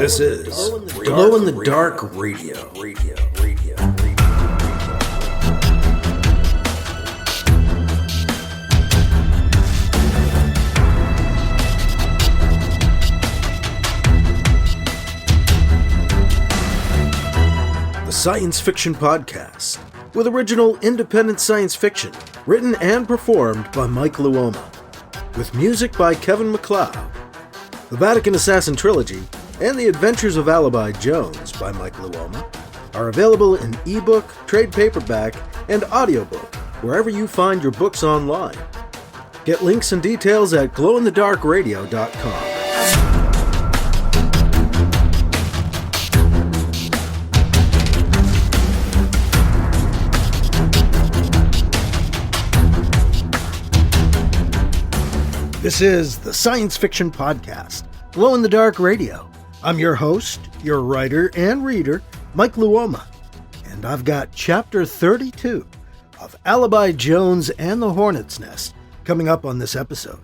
This is Glow in the Dark Radio. The science fiction podcast with original independent science fiction written and performed by Mike Luoma, with music by Kevin MacLeod. The Vatican Assassin Trilogy and The Adventures of Alibi Jones by Mike Luoma are available in ebook, trade paperback, and audiobook wherever you find your books online. Get links and details at glowinthedarkradio.com. This is the Science Fiction Podcast, Glow in the Dark Radio. I'm your host, your writer and reader, Mike Luoma, and I've got Chapter 32 of Alibi Jones and the Hornet's Nest coming up on this episode.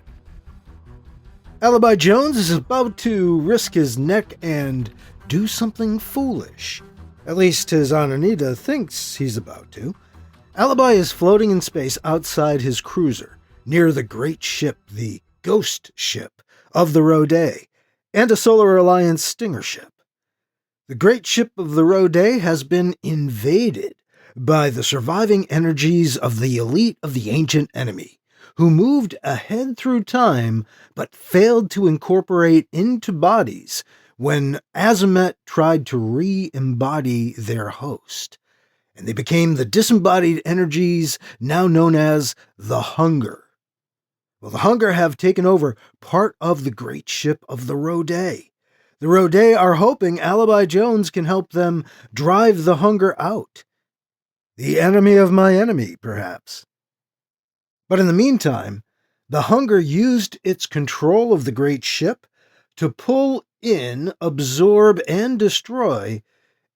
Alibi Jones is about to risk his neck and do something foolish. At least his Aunt Anita thinks he's about to. Alibi is floating in space outside his cruiser, near the great ship, the Ghost Ship of the Rhoday, and a Solar Alliance stinger ship. The great ship of the Rhoday has been invaded by the surviving energies of the elite of the ancient enemy, who moved ahead through time but failed to incorporate into bodies when Azimuth tried to re-embody their host, and they became the disembodied energies now known as the Hunger. Well, the Hunger have taken over part of the great ship of the Rhoday. The Rhoday are hoping Alibi Jones can help them drive the Hunger out. The enemy of my enemy, perhaps. But in the meantime, the Hunger used its control of the great ship to pull in, absorb, and destroy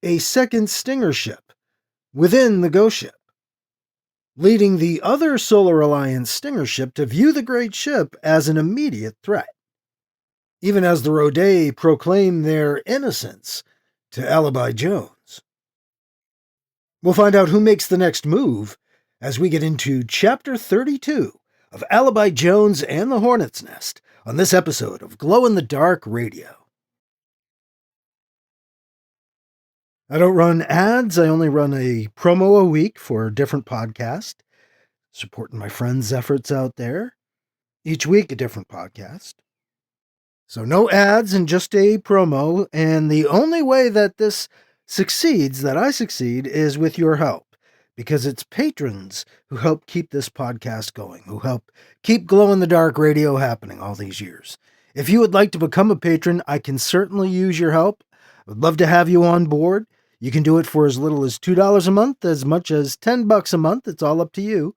a second stinger ship within the Ghost Ship, leading the other Solar Alliance stinger ship to view the great ship as an immediate threat, even as the Rhoday proclaim their innocence to Alibi Jones. We'll find out who makes the next move as we get into Chapter 32 of Alibi Jones and the Hornet's Nest on this episode of Glow in the Dark Radio. I don't run ads. I only run a promo a week for a different podcast, supporting my friends' efforts out there. Each week, a different podcast. So no ads and just a promo. And the only way that this succeeds, that I succeed, is with your help, because it's patrons who help keep this podcast going, who help keep Glow in the Dark Radio happening all these years. If you would like to become a patron, I can certainly use your help. I would love to have you on board. You can do it for as little as $2 a month, as much as $10 a month. It's all up to you.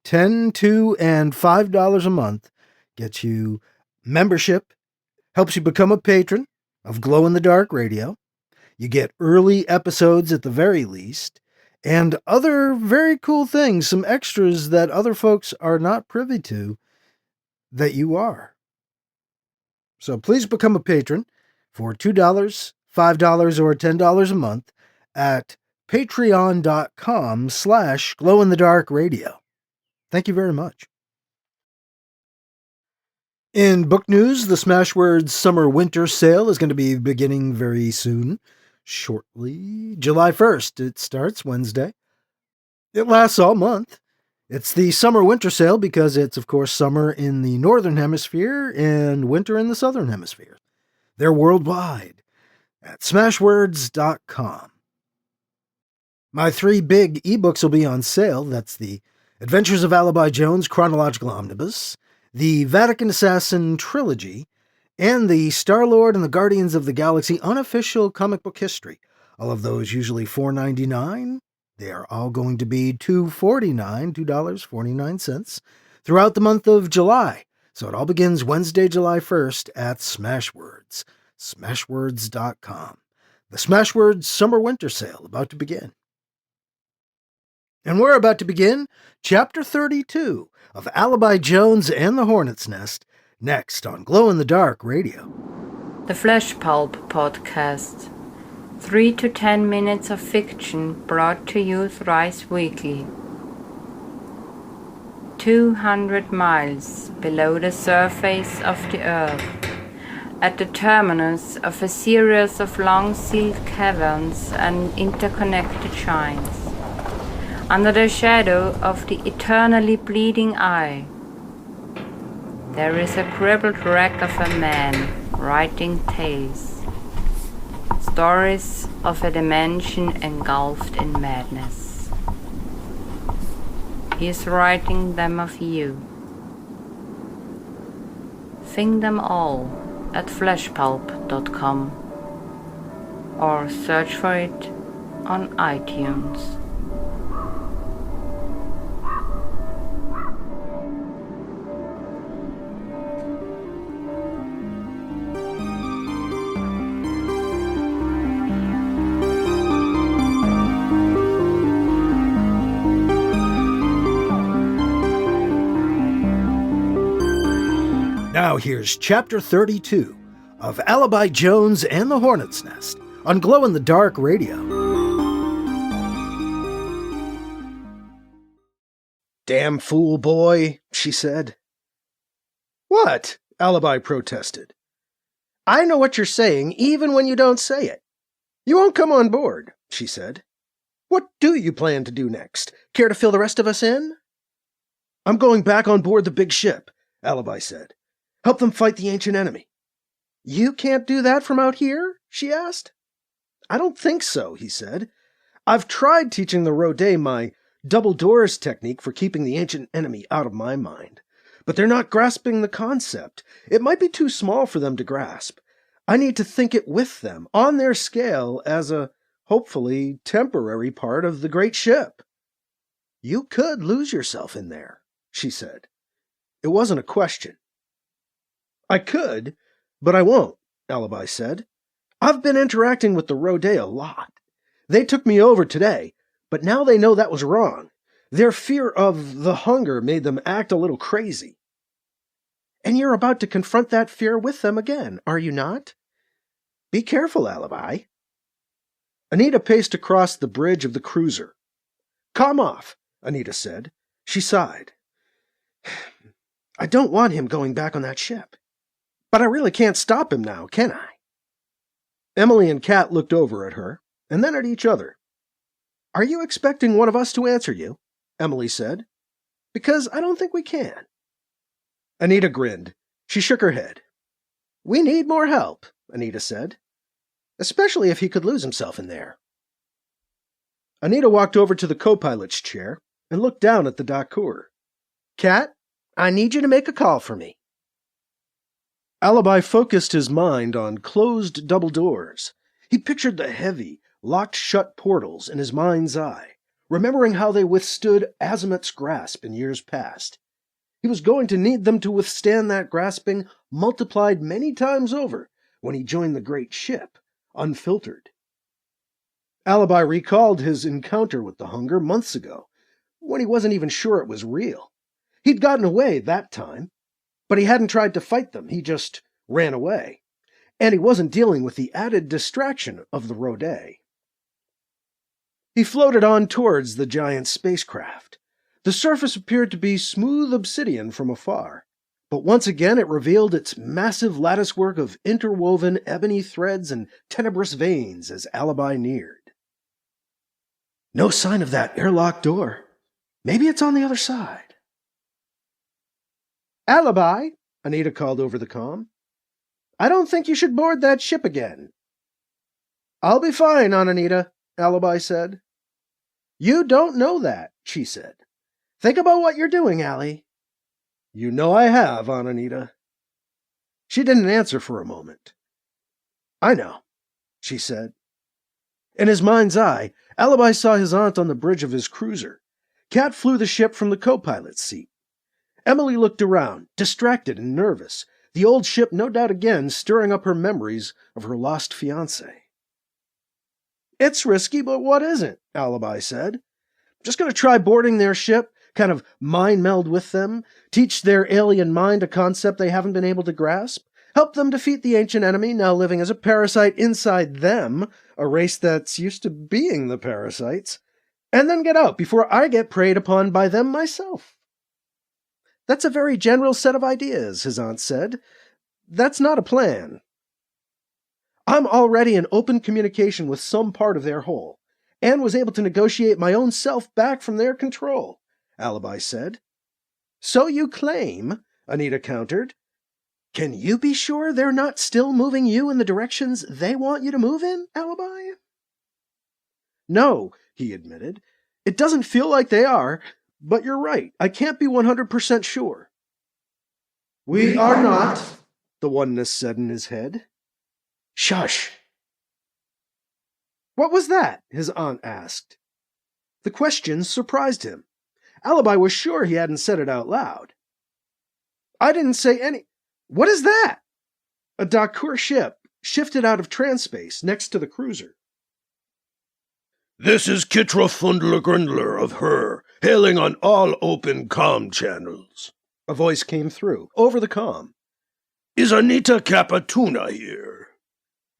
$10, $2, and $5 a month gets you membership, helps you become a patron of Glow in the Dark Radio. You get early episodes at the very least, and other very cool things, some extras that other folks are not privy to that you are. So please become a patron for $2, $5, or $10 a month at patreon.com/glowinthedarkradio. Thank you very much. In book news, the Smashwords Summer-Winter sale is going to be beginning very soon, shortly. July 1st, it starts Wednesday. It lasts all month. It's the Summer-Winter sale because it's, of course, summer in the Northern Hemisphere and winter in the Southern Hemisphere. They're worldwide at smashwords.com. My 3 big ebooks will be on sale. That's the Adventures of Alibi Jones Chronological Omnibus, the Vatican Assassin Trilogy, and the Star-Lord and the Guardians of the Galaxy Unofficial Comic Book History. All of those usually $4.99. They are all going to be $2.49 throughout the month of July. So it all begins Wednesday, July 1st at Smashwords. Smashwords.com. The Smashwords Summer-Winter sale about to begin. And we're about to begin Chapter 32 of Alibi Jones and the Hornet's Nest next on Glow in the Dark Radio. The Flesh Pulp Podcast. 3 to 10 minutes of fiction brought to you thrice weekly. 200 miles below the surface of the earth, at the terminus of a series of long-sealed caverns and interconnected shrines, under the shadow of the eternally bleeding eye, there is a crippled wreck of a man writing tales, stories of a dimension engulfed in madness. He is writing them of you. Sing them all at fleshpulp.com or search for it on iTunes. Now here's Chapter 32 of Alibi Jones and the Hornet's Nest on Glow-in-the-Dark Radio. "Damn fool boy," she said. "What?" Alibi protested. "I know what you're saying even when you don't say it. You won't come on board," she said. "What do you plan to do next? Care to fill the rest of us in?" "I'm going back on board the big ship," Alibi said. "Help them fight the ancient enemy." "You can't do that from out here?" she asked. "I don't think so," he said. "I've tried teaching the Rhoday my double doors technique for keeping the ancient enemy out of my mind. But they're not grasping the concept. It might be too small for them to grasp. I need to think it with them, on their scale, as a, hopefully, temporary part of the great ship." "You could lose yourself in there," she said. It wasn't a question. "I could, but I won't," Alibi said. "I've been interacting with the Rhoday a lot. They took me over today, but now they know that was wrong. Their fear of the hunger made them act a little crazy." "And you're about to confront that fear with them again, are you not? Be careful, Alibi." Anita paced across the bridge of the cruiser. "Calm off," Anita said. She sighed. "I don't want him going back on that ship. But I really can't stop him now, can I?" Emily and Kat looked over at her, and then at each other. "Are you expecting one of us to answer you?" Emily said. "Because I don't think we can." Anita grinned. She shook her head. "We need more help," Anita said. "Especially if he could lose himself in there." Anita walked over to the co-pilot's chair and looked down at the Dakur. "Kat, I need you to make a call for me." Alibi focused his mind on closed double doors. He pictured the heavy, locked-shut portals in his mind's eye, remembering how they withstood Azimuth's grasp in years past. He was going to need them to withstand that grasping multiplied many times over when he joined the great ship, unfiltered. Alibi recalled his encounter with the hunger months ago, when he wasn't even sure it was real. He'd gotten away that time, but he hadn't tried to fight them, he just ran away. And he wasn't dealing with the added distraction of the Rhoday. He floated on towards the giant spacecraft. The surface appeared to be smooth obsidian from afar, but once again it revealed its massive latticework of interwoven ebony threads and tenebrous veins as Alibi neared. "No sign of that airlock door. Maybe it's on the other side." "Alibi," Anita called over the comm. "I don't think you should board that ship again." "I'll be fine, Anita," Alibi said. "You don't know that," she said. "Think about what you're doing, Allie." "You know I have, Anita." She didn't answer for a moment. "I know," she said. In his mind's eye, Alibi saw his aunt on the bridge of his cruiser. Kat flew the ship from the co-pilot's seat. Emily looked around, distracted and nervous, the old ship no doubt again stirring up her memories of her lost fiancé. "It's risky, but what isn't?" Alibi said. "Just going to try boarding their ship, kind of mind meld with them, teach their alien mind a concept they haven't been able to grasp, help them defeat the ancient enemy now living as a parasite inside them, a race that's used to being the parasites, and then get out before I get preyed upon by them myself. That's a very general set of ideas, his aunt said. That's not a plan. I'm already in open communication with some part of their whole, and was able to negotiate my own self back from their control, Alibi said. So you claim, Anita countered. Can you be sure they're not still moving you in the directions they want you to move in, Alibi? No, he admitted. It doesn't feel like they are, but you're right. I can't be 100% sure. We are not, the oneness said in his head. Shush. What was that? His aunt asked. The question surprised him. Alibi was sure he hadn't said it out loud. I didn't say any... What is that? A Dakur ship shifted out of transspace next to the cruiser. This is Kitra Fundler Grundler of Her, hailing on all open comm channels. A voice came through, over the comm. Is Anita Capatuna here?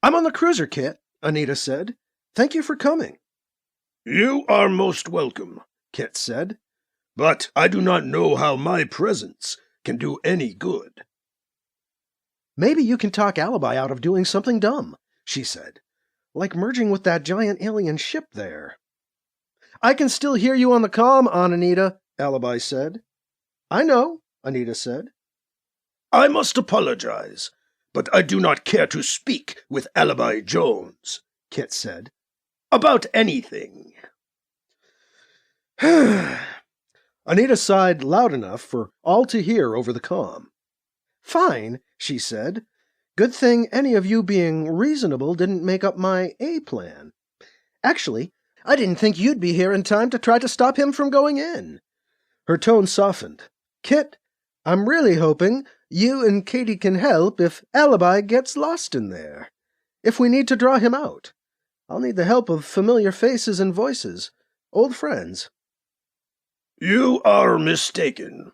I'm on the cruiser, Kit, Anita said. Thank you for coming. You are most welcome, Kit said. But I do not know how my presence can do any good. Maybe you can talk Alibi out of doing something dumb, she said. Like merging with that giant alien ship there. I can still hear you on the comm, Aunt Anita, Alibi said. I know, Anita said. I must apologize, but I do not care to speak with Alibi Jones, Kit said. About anything. Anita sighed loud enough for all to hear over the comm. Fine, she said. Good thing any of you being reasonable didn't make up my A plan. Actually, I didn't think you'd be here in time to try to stop him from going in. Her tone softened. Kit, I'm really hoping you and Katie can help if Alibi gets lost in there. If we need to draw him out, I'll need the help of familiar faces and voices, old friends. You are mistaken.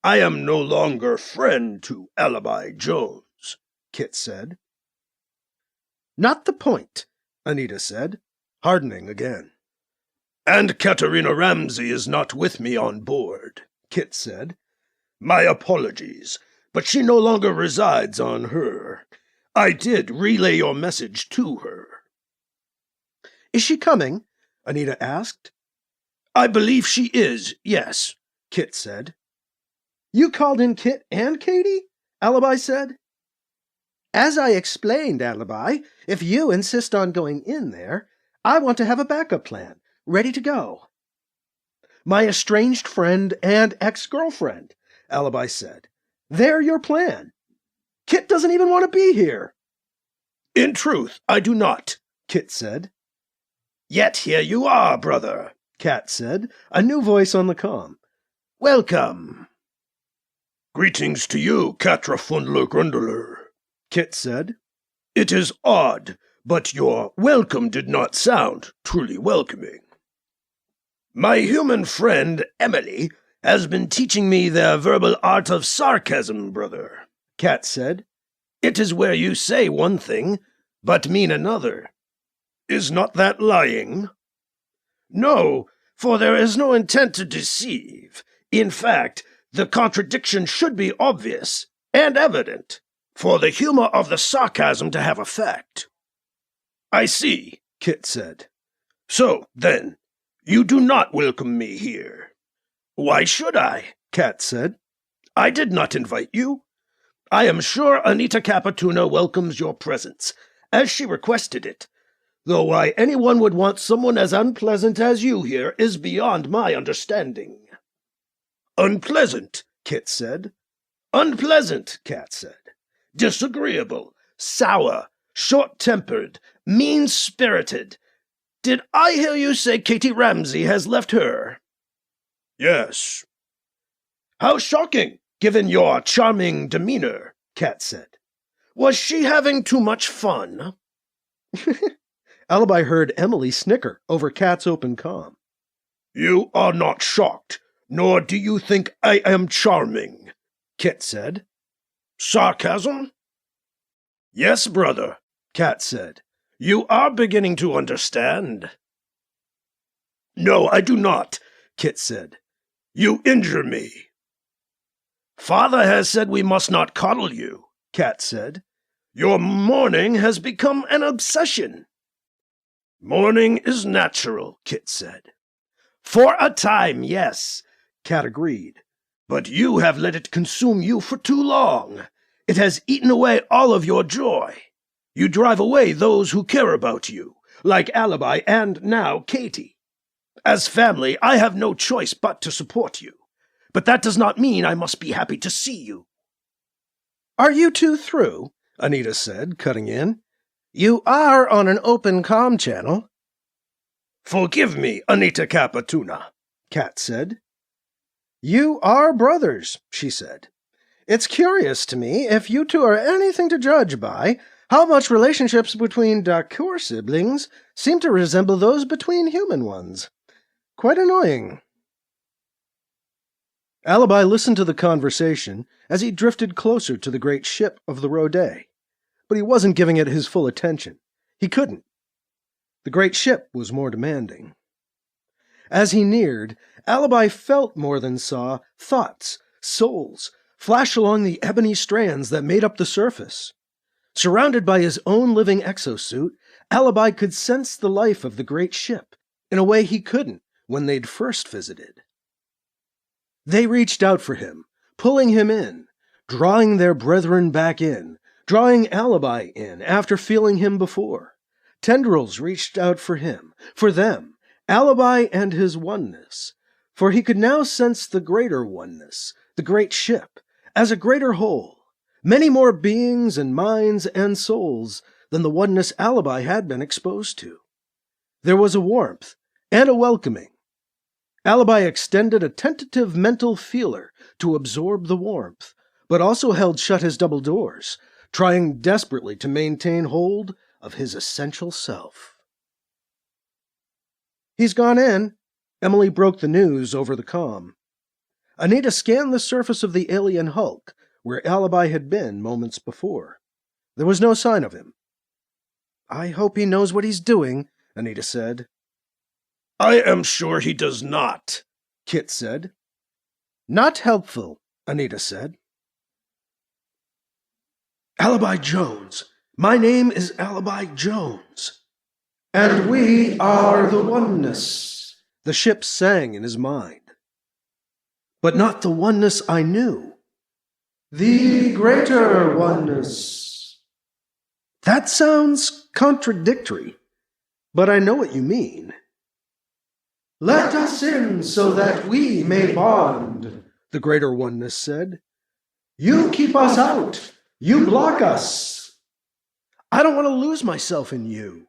I am no longer friend to Alibi Jones, Kit said. Not the point, Anita said, hardening again. And Katerina Ramsey is not with me on board, Kit said. My apologies, but she no longer resides on Her. I did relay your message to her. Is she coming? Anita asked. I believe she is, yes, Kit said. You called in Kit and Katie? Alibi said. As I explained, Alibi, if you insist on going in there, I want to have a backup plan, ready to go. My estranged friend and ex-girlfriend, Alibi said. They're your plan. Kit doesn't even want to be here. In truth, I do not, Kit said. Yet here you are, brother, Cat said, a new voice on the comm. Welcome. Greetings to you, Katra Fundler Grundler, Kit said. It is odd, but your welcome did not sound truly welcoming. My human friend, Emily, has been teaching me the verbal art of sarcasm, brother, Cat said. It is where you say one thing, but mean another. Is not that lying? No, for there is no intent to deceive. In fact, the contradiction should be obvious and evident, for the humor of the sarcasm to have effect. I see, Kit said. So, then, you do not welcome me here. Why should I? Cat said. I did not invite you. I am sure Anita Capatuna welcomes your presence, as she requested it, though why anyone would want someone as unpleasant as you here is beyond my understanding. Unpleasant, Kit said. Unpleasant, Cat said. Disagreeable, sour, short-tempered, mean-spirited. Did I hear you say Katie Ramsey has left Her? Yes. How shocking, given your charming demeanor, Cat said. Was she having too much fun? Alibi heard Emily snicker over Cat's open comm. You are not shocked, nor do you think I am charming, Kit said. Sarcasm? Yes, brother, Cat said. You are beginning to understand. No, I do not, Kit said. You injure me. Father has said we must not coddle you, Cat said. Your mourning has become an obsession. Mourning is natural, Kit said. For a time, yes, Cat agreed. But you have let it consume you for too long. It has eaten away all of your joy. You drive away those who care about you, like Alibi and now Katie. As family, I have no choice but to support you. But that does not mean I must be happy to see you. Are you two through? Anita said, cutting in. You are on an open comm channel. Forgive me, Anita Capatuna, Cat said. You are brothers, she said. It's curious to me, if you two are anything to judge by, how much relationships between Dacour siblings seem to resemble those between human ones. Quite annoying. Alibi listened to the conversation as he drifted closer to the great ship of the Rhoday, but he wasn't giving it his full attention. He couldn't. The great ship was more demanding. As he neared, Alibi felt more than saw thoughts, souls, flash along the ebony strands that made up the surface. Surrounded by his own living exosuit, Alibi could sense the life of the great ship in a way he couldn't when they'd first visited. They reached out for him, pulling him in, drawing their brethren back in, drawing Alibi in after feeling him before. Tendrils reached out for him, for them, Alibi and his oneness, for he could now sense the greater oneness, the great ship, as a greater whole, many more beings and minds and souls than the oneness Alibi had been exposed to. There was a warmth and a welcoming. Alibi extended a tentative mental feeler to absorb the warmth, but also held shut his double doors, trying desperately to maintain hold of his essential self. He's gone in, Emily broke the news over the comm. Anita scanned the surface of the alien hulk, where Alibi had been moments before. There was no sign of him. I hope he knows what he's doing, Anita said. I am sure he does not, Kit said. Not helpful, Anita said. Alibi Jones. My name is Alibi Jones. And we are the oneness, the ship sang in his mind. But not the oneness I knew. The greater oneness. That sounds contradictory, but I know what you mean. Let us in so that we may bond, the greater oneness said. You keep us out. You block us. I don't want to lose myself in you.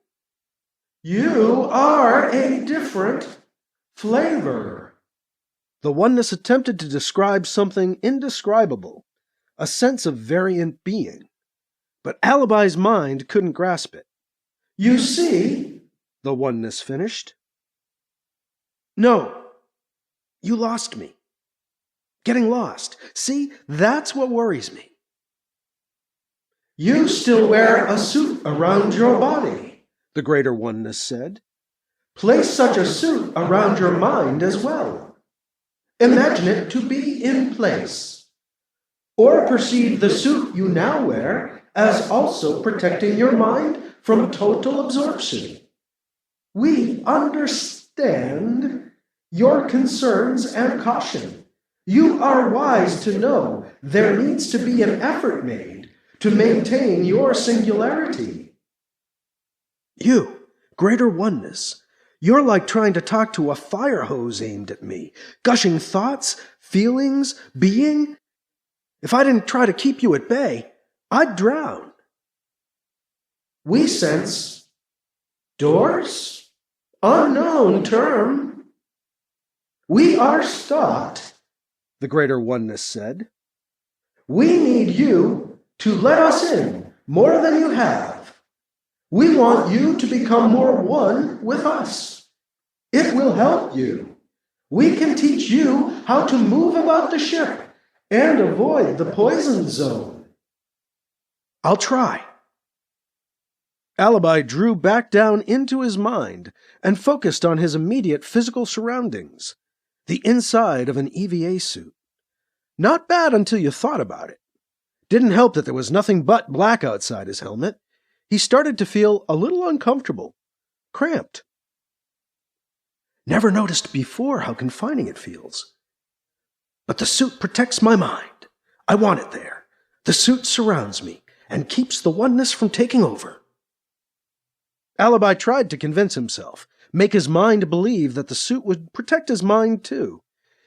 You are a different flavor. The oneness attempted to describe something indescribable, a sense of variant being, but Alibi's mind couldn't grasp it. You see, the oneness finished. No, you lost me. Getting lost. See, that's what worries me. You still wear a suit around your body, the greater oneness said. Place such a suit around your mind as well. Imagine it to be in place. Or perceive the suit you now wear as also protecting your mind from total absorption. We understand your concerns and caution. You are wise to know there needs to be an effort made to maintain your singularity. You, greater oneness, you're like trying to talk to a fire hose aimed at me, gushing thoughts, feelings, being. If I didn't try to keep you at bay, I'd drown. We sense doors? Unknown term. We are stopped, the greater oneness said. We need you to let us in more than you have. We want you to become more one with us. It will help you. We can teach you how to move about the ship and avoid the poison zone. I'll try, Alibi drew back down into his mind and focused on his immediate physical surroundings, the inside of an EVA suit. Not bad until you thought about it. Didn't help that there was nothing but black outside his helmet. He started to feel a little uncomfortable, cramped. Never noticed before how confining it feels. But the suit protects my mind. I want it there. The suit surrounds me and keeps the oneness from taking over. Alibi tried to convince himself, make his mind believe that the suit would protect his mind too.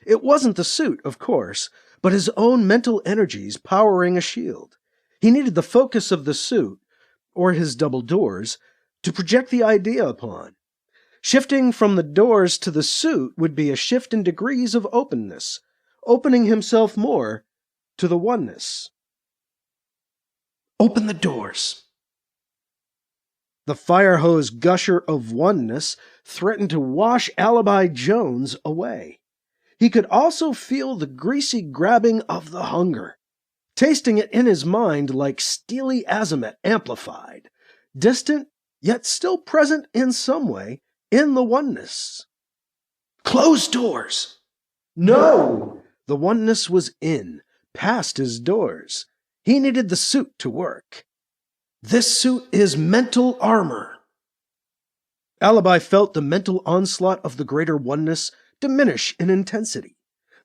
It wasn't the suit, of course, but his own mental energies powering a shield. He needed the focus of the suit, or his double doors, to project the idea upon. Shifting from the doors to the suit would be a shift in degrees of openness, opening himself more to the oneness. Open the doors. The fire hose gusher of oneness threatened to wash Alibi Jones away. He could also feel the greasy grabbing of the hunger, tasting it in his mind like steely azimuth amplified, distant yet still present in some way in the oneness. Close doors! No! The oneness was in, past his doors. He needed the suit to work. This suit is mental armor. Alibi felt the mental onslaught of the greater oneness diminish in intensity.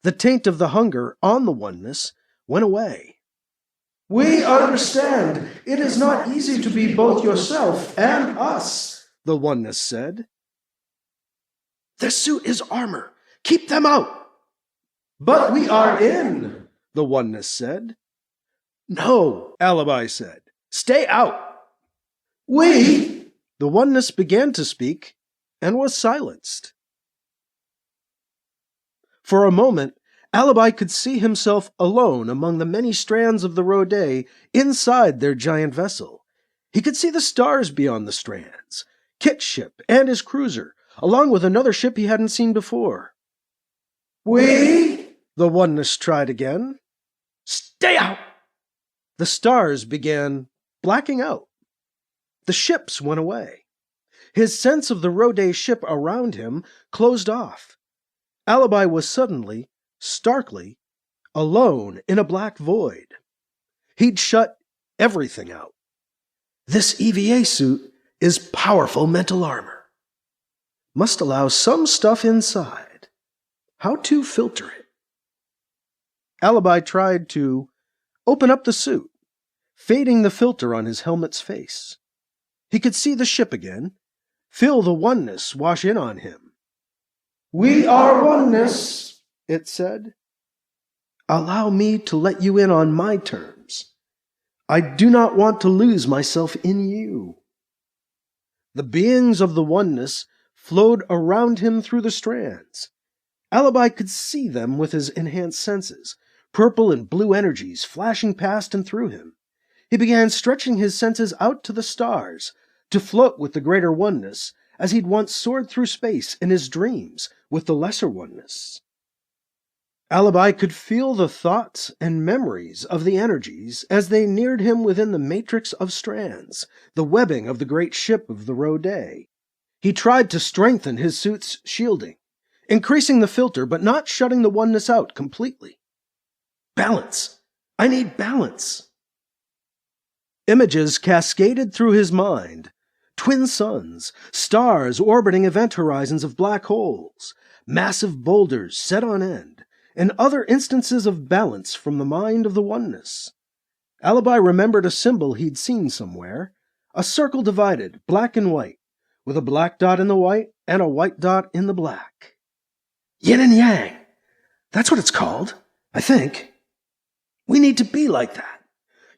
The taint of the hunger on the oneness went away. We understand. It is not easy to be both yourself and us, the oneness said. The suit is armor. Keep them out. But we are in, the oneness said. No, Alibi said. Stay out. We, the oneness began to speak and was silenced. For a moment, Alibi could see himself alone among the many strands of the Rhoday inside their giant vessel. He could see the stars beyond the strands, Kit's ship and his cruiser, along with another ship he hadn't seen before. We, the oneness tried again. Stay out! The stars began blacking out. The ships went away. His sense of the Rhoday ship around him closed off. Alibi was suddenly, starkly, alone in a black void. He'd shut everything out. This EVA suit is powerful mental armor. Must allow some stuff inside. How to filter it? Alibi tried to open up the suit, fading the filter on his helmet's face. He could see the ship again, feel the oneness wash in on him. We are oneness, it said. Allow me to let you in on my terms. I do not want to lose myself in you. The beings of the oneness flowed around him through the strands. Alibi could see them with his enhanced senses, purple and blue energies flashing past and through him. He began stretching his senses out to the stars, to float with the greater oneness, as he'd once soared through space in his dreams with the lesser oneness. Alibi could feel the thoughts and memories of the energies as they neared him within the matrix of strands, the webbing of the great ship of the Rhoday. He tried to strengthen his suit's shielding, increasing the filter but not shutting the oneness out completely. Balance. I need balance. Images cascaded through his mind. Twin suns, stars orbiting event horizons of black holes, massive boulders set on end, and other instances of balance from the mind of the oneness. Alibi remembered a symbol he'd seen somewhere, a circle divided, black and white, with a black dot in the white and a white dot in the black. Yin and yang. That's what it's called, I think. We need to be like that.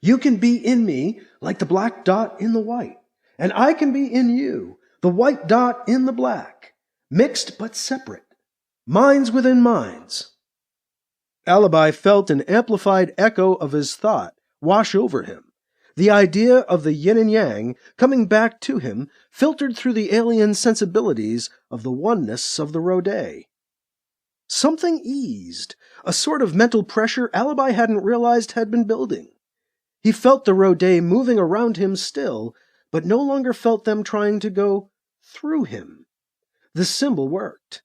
You can be in me like the black dot in the white, and I can be in you, the white dot in the black, mixed but separate, minds within minds. Alibi felt an amplified echo of his thought wash over him. The idea of the yin and yang coming back to him filtered through the alien sensibilities of the oneness of the Rhoday. Something eased, a sort of mental pressure Alibi hadn't realized had been building. He felt the Rhoday moving around him still, but no longer felt them trying to go through him. The symbol worked.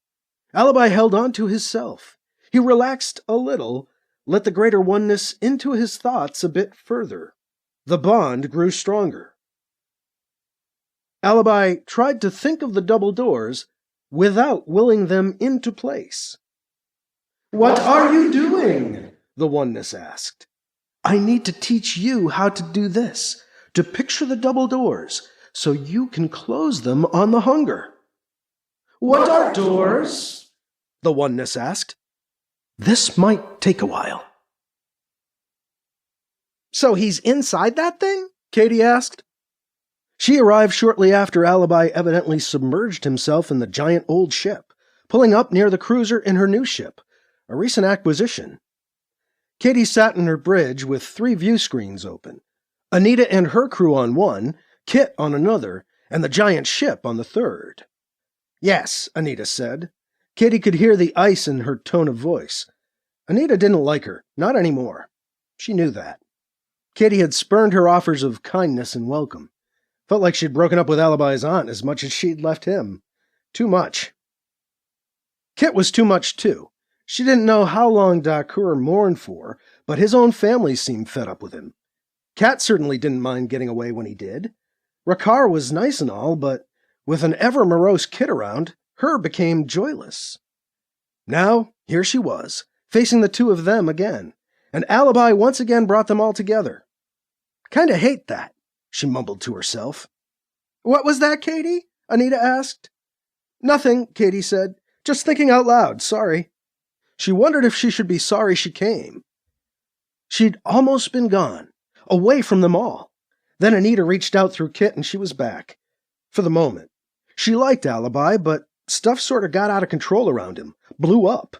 Alibi held on to his self. He relaxed a little, let the greater oneness into his thoughts a bit further. The bond grew stronger. Alibi tried to think of the double doors without willing them into place. "What are you doing?" the oneness asked. "I need to teach you how to do this, to picture the double doors, so you can close them on the hunger." "What are doors?" the oneness asked. "This might take a while." "So he's inside that thing?" Katie asked. She arrived shortly after Alibi evidently submerged himself in the giant old ship, pulling up near the cruiser in her new ship, a recent acquisition. Katie sat in her bridge with 3 view screens open, Anita and her crew on one, Kit on another, and the giant ship on the third. "Yes," Anita said. Katie could hear the ice in her tone of voice. Anita didn't like her, not anymore. She knew that. Katie had spurned her offers of kindness and welcome. Felt like she'd broken up with Alibi's aunt as much as she'd left him. Too much. Kit was too much, too. She didn't know how long Dakur mourned for, but his own family seemed fed up with him. Kat certainly didn't mind getting away when he did. Rakar was nice and all, but with an ever-morose Kit around, her became joyless. Now, here she was, facing the two of them again, and Alibi once again brought them all together. "Kinda hate that," she mumbled to herself. "What was that, Katie?" Anita asked. "Nothing," Katie said. "Just thinking out loud, sorry." She wondered if she should be sorry she came. She'd almost been gone, away from them all. Then Anita reached out through Kit and she was back. For the moment. She liked Alibi, but stuff sort of got out of control around him, blew up.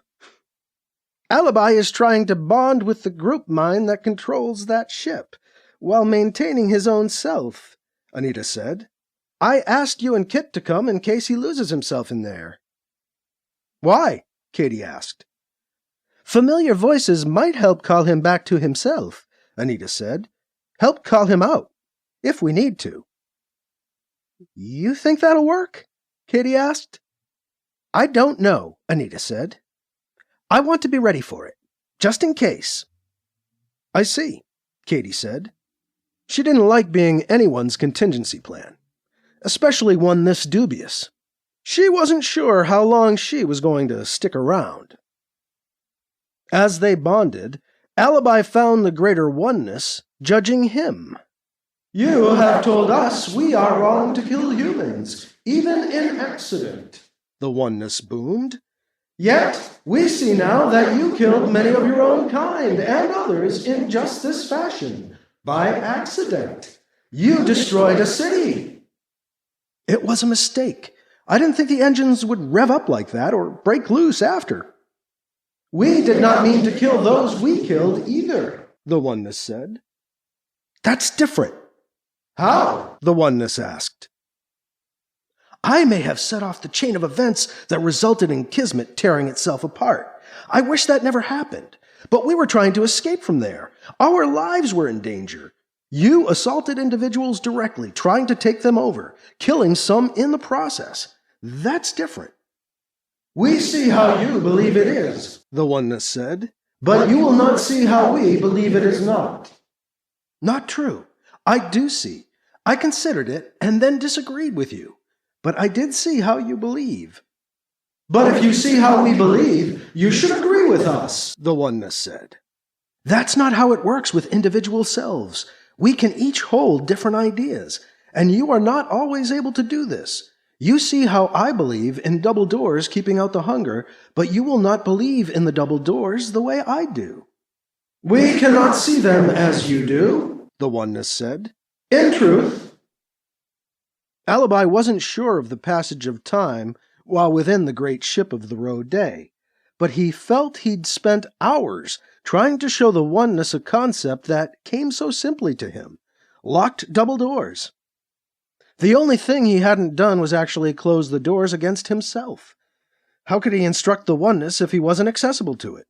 "Alibi is trying to bond with the group mind that controls that ship, while maintaining his own self," Anita said. "I asked you and Kit to come in case he loses himself in there." "Why?" Katie asked. "Familiar voices might help call him back to himself," Anita said. "Help call him out, if we need to." "You think that'll work?" Katie asked. "I don't know," Anita said. "I want to be ready for it, just in case." "I see," Katie said. She didn't like being anyone's contingency plan, especially one this dubious. She wasn't sure how long she was going to stick around. As they bonded, Alibi found the greater oneness judging him. "You have told us we are wrong to kill humans, even in accident," the oneness boomed. "Yet we see now that you killed many of your own kind and others in just this fashion, by accident. You destroyed a city." "It was a mistake. I didn't think the engines would rev up like that or break loose after." "We did not mean to kill those we killed either," the oneness said. "That's different." "How?" the oneness asked. "I may have set off the chain of events that resulted in Kismet tearing itself apart. I wish that never happened. But we were trying to escape from there. Our lives were in danger. You assaulted individuals directly, trying to take them over, killing some in the process. That's different." "We see how you believe it is," the oneness said. "But you will not see how we believe it is not." "Not true. I do see. I considered it and then disagreed with you. But I did see how you believe." "But if you see how we believe, you should agree with us," the oneness said. "That's not how it works with individual selves. We can each hold different ideas, and you are not always able to do this. You see how I believe in double doors keeping out the hunger, but you will not believe in the double doors the way I do." "We cannot see them as you do," the oneness said. "In truth." Alibi wasn't sure of the passage of time while within the great ship of the Rhoday, but he felt he'd spent hours trying to show the oneness a concept that came so simply to him: locked double doors. The only thing he hadn't done was actually close the doors against himself. How could he instruct the oneness if he wasn't accessible to it?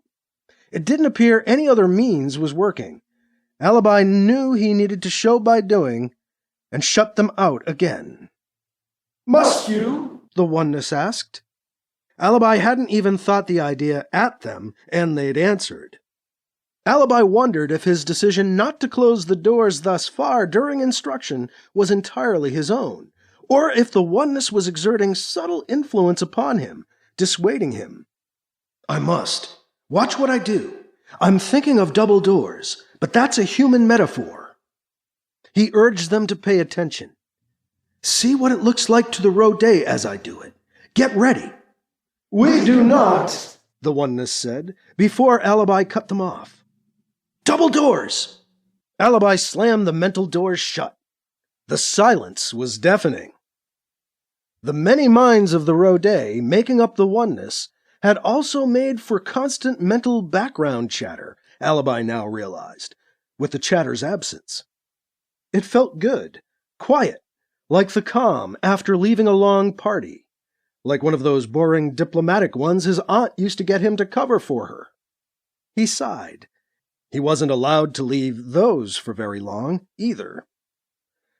It didn't appear any other means was working. Alibi knew he needed to show by doing, and shut them out again. "Must you?" the Oneness asked. Alibi hadn't even thought the idea at them, and they'd answered. Alibi wondered if his decision not to close the doors thus far during instruction was entirely his own, or if the Oneness was exerting subtle influence upon him, dissuading him. "I must. Watch what I do. I'm thinking of double doors, but that's a human metaphor." He urged them to pay attention. "See what it looks like to the Rhoday as I do it. Get ready." "We do not," the Oneness said, before Alibi cut them off. "Double doors!" Alibi slammed the mental doors shut. The silence was deafening. The many minds of the Rhoday, making up the Oneness, had also made for constant mental background chatter, Alibi now realized, with the chatter's absence. It felt good, quiet, like the calm after leaving a long party, like one of those boring diplomatic ones his aunt used to get him to cover for her. He sighed. He wasn't allowed to leave those for very long, either.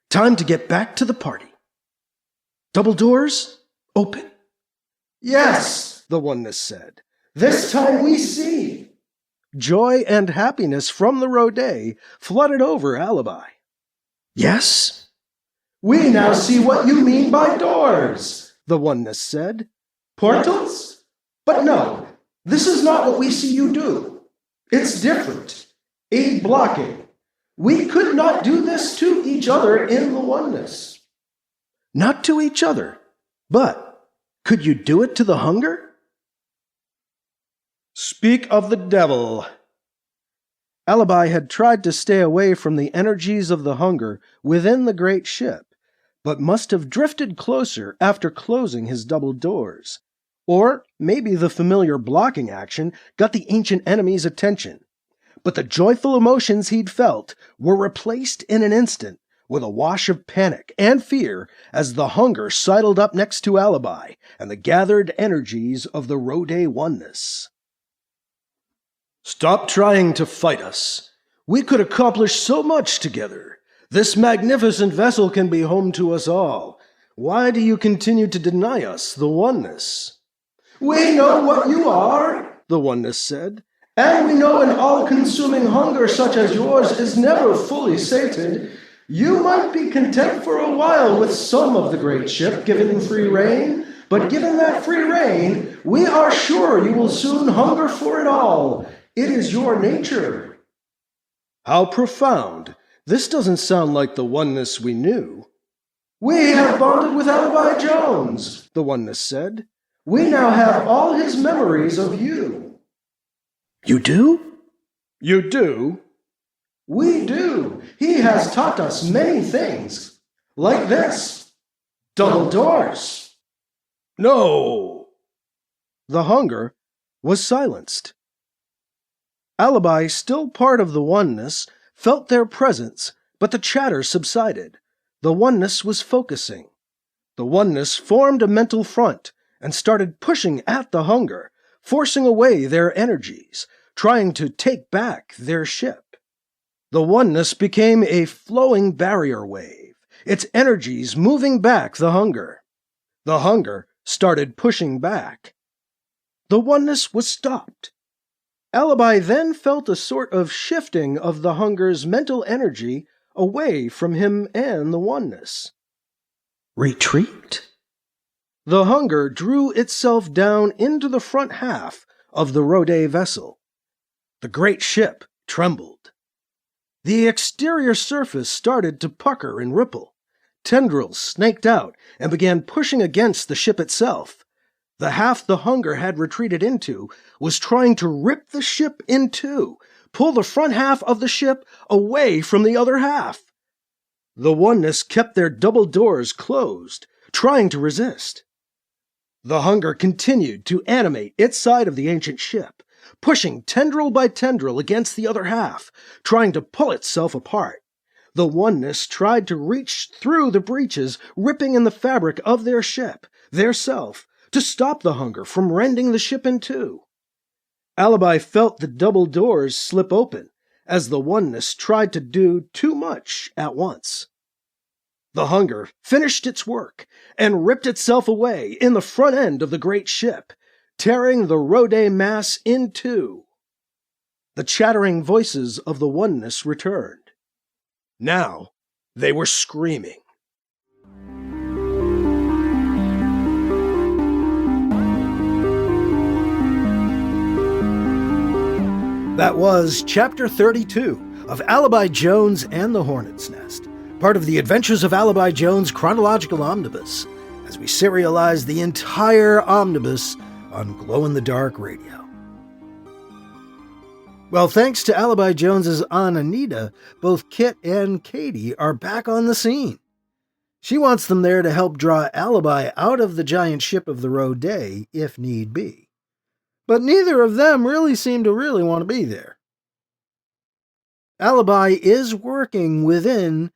Time to get back to the party. Double doors, open. "Yes," the Oneness said. "This time we see." Joy and happiness from the Rhoday flooded over Alibi. "Yes?" "We now see what you mean by doors," the Oneness said. "Portals? But no, this is not what we see you do. It's different. A blocking. We could not do this to each other in the Oneness." "Not to each other, but could you do it to the hunger?" Speak of the devil. Alibi had tried to stay away from the energies of the hunger within the great ship, but must have drifted closer after closing his double doors. Or maybe the familiar blocking action got the ancient enemy's attention. But the joyful emotions he'd felt were replaced in an instant with a wash of panic and fear as the hunger sidled up next to Alibi and the gathered energies of the Rhoday Oneness. "Stop trying to fight us. We could accomplish so much together. This magnificent vessel can be home to us all. Why do you continue to deny us the Oneness?" "We know what you are," the Oneness said, "and we know an all-consuming hunger such as yours is never fully sated. You might be content for a while with some of the great ship given free rein, but given that free rein, we are sure you will soon hunger for it all. It is your nature." How profound. This doesn't sound like the Oneness we knew. "We have bonded with Alibi Jones," the Oneness said. "We now have all his memories of you." "You do?" "You do?" "We do. He has taught us many things. Like this. Double doors." "No!" The hunger was silenced. Alibi, still part of the Oneness, felt their presence, but the chatter subsided. The Oneness was focusing. The Oneness formed a mental front and started pushing at the hunger, forcing away their energies, trying to take back their ship. The Oneness became a flowing barrier wave, its energies moving back the hunger. The hunger started pushing back. The Oneness was stopped. Alibi then felt a sort of shifting of the hunger's mental energy away from him and the Oneness. Retreat? The hunger drew itself down into the front half of the Rhoday vessel. The great ship trembled. The exterior surface started to pucker and ripple. Tendrils snaked out and began pushing against the ship itself. The half the hunger had retreated into was trying to rip the ship in two, pull the front half of the ship away from the other half. The Oneness kept their double doors closed, trying to resist. The hunger continued to animate its side of the ancient ship, pushing tendril by tendril against the other half, trying to pull itself apart. The Oneness tried to reach through the breaches ripping in the fabric of their ship, their self, to stop the hunger from rending the ship in two. Alibi felt the double doors slip open as the Oneness tried to do too much at once. The hunger finished its work and ripped itself away in the front end of the great ship, tearing the Rhoday mass in two. The chattering voices of the oneness returned. Now they were screaming. That was Chapter 32 of Alibi Jones and the Hornet's Nest, part of the Adventures of Alibi Jones Chronological Omnibus, as we serialize the entire omnibus on Glow-in-the-Dark Radio. Well, thanks to Alibi Jones's Aunt Anita, both Kit and Katie are back on the scene. She wants them there to help draw Alibi out of the giant ship of the Rhoday, if need be. But neither of them really seem to want to be there. Alibi is working within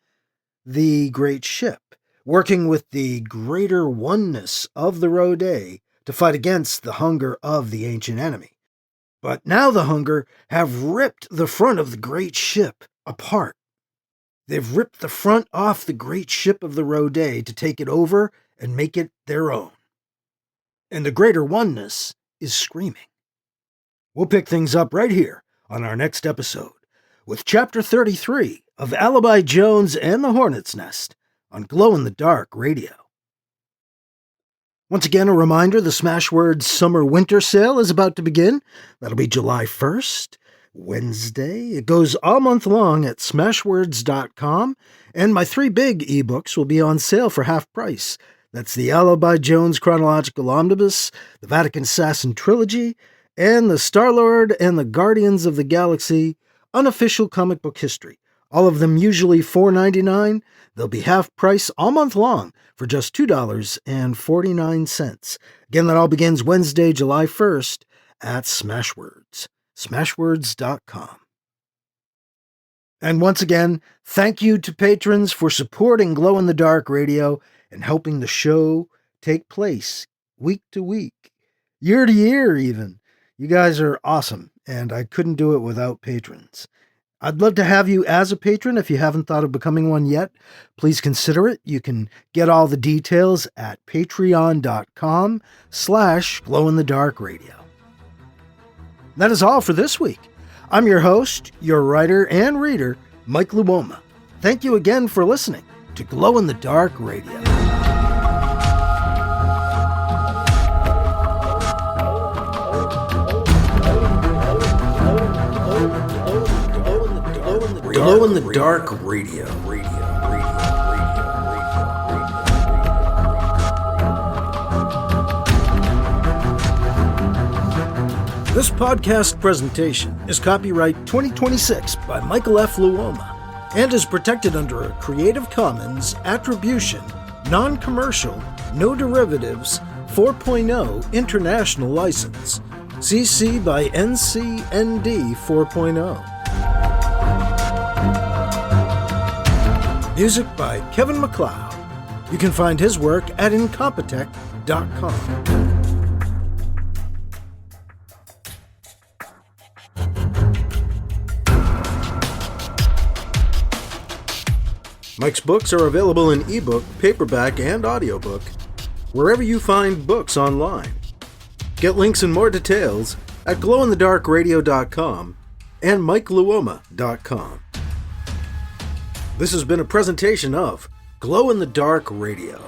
the great ship, working with the greater oneness of the Rhoday to fight against the hunger of the ancient enemy. But now the hunger have ripped the front of the great ship apart. They've ripped the front off the great ship of the Rhoday to take it over and make it their own. And the greater oneness is screaming. We'll pick things up right here on our next episode with Chapter 33 of Alibi Jones and the Hornet's Nest on Glow-in-the-Dark Radio. Once again, a reminder, the Smashwords Summer-Winter Sale is about to begin. That'll be July 1st, Wednesday. It goes all month long at smashwords.com, and my 3 big ebooks will be on sale for half price. That's the Alibi Jones Chronological Omnibus, the Vatican Assassin Trilogy, and the Star-Lord and the Guardians of the Galaxy Unofficial Comic Book History. All of them usually $4.99. They'll be half price all month long for just $2.49. Again, that all begins Wednesday, July 1st at Smashwords. Smashwords.com. And once again, thank you to patrons for supporting Glow-in-the-Dark Radio and helping the show take place week to week, year to year even. You guys are awesome, and I couldn't do it without patrons. I'd love to have you as a patron. If you haven't thought of becoming one yet, please consider it. You can get all the details at patreon.com/glowinthedarkradio. That is all for this week. I'm your host, your writer and reader, Mike Luoma. Thank you again for listening to Glow-in-the-Dark Radio. Glow-in-the-Dark Radio. This podcast presentation is copyright 2026 by Michael F. Luoma and is protected under a Creative Commons Attribution, Non-Commercial, No Derivatives 4.0 International License. CC by NCND 4.0. Music by Kevin MacLeod. You can find his work at Incompetech.com. Mike's books are available in ebook, paperback, and audiobook, wherever you find books online. Get links and more details at glowinthedarkradio.com and mikeluoma.com. This has been a presentation of Glow-in-the-Dark Radio.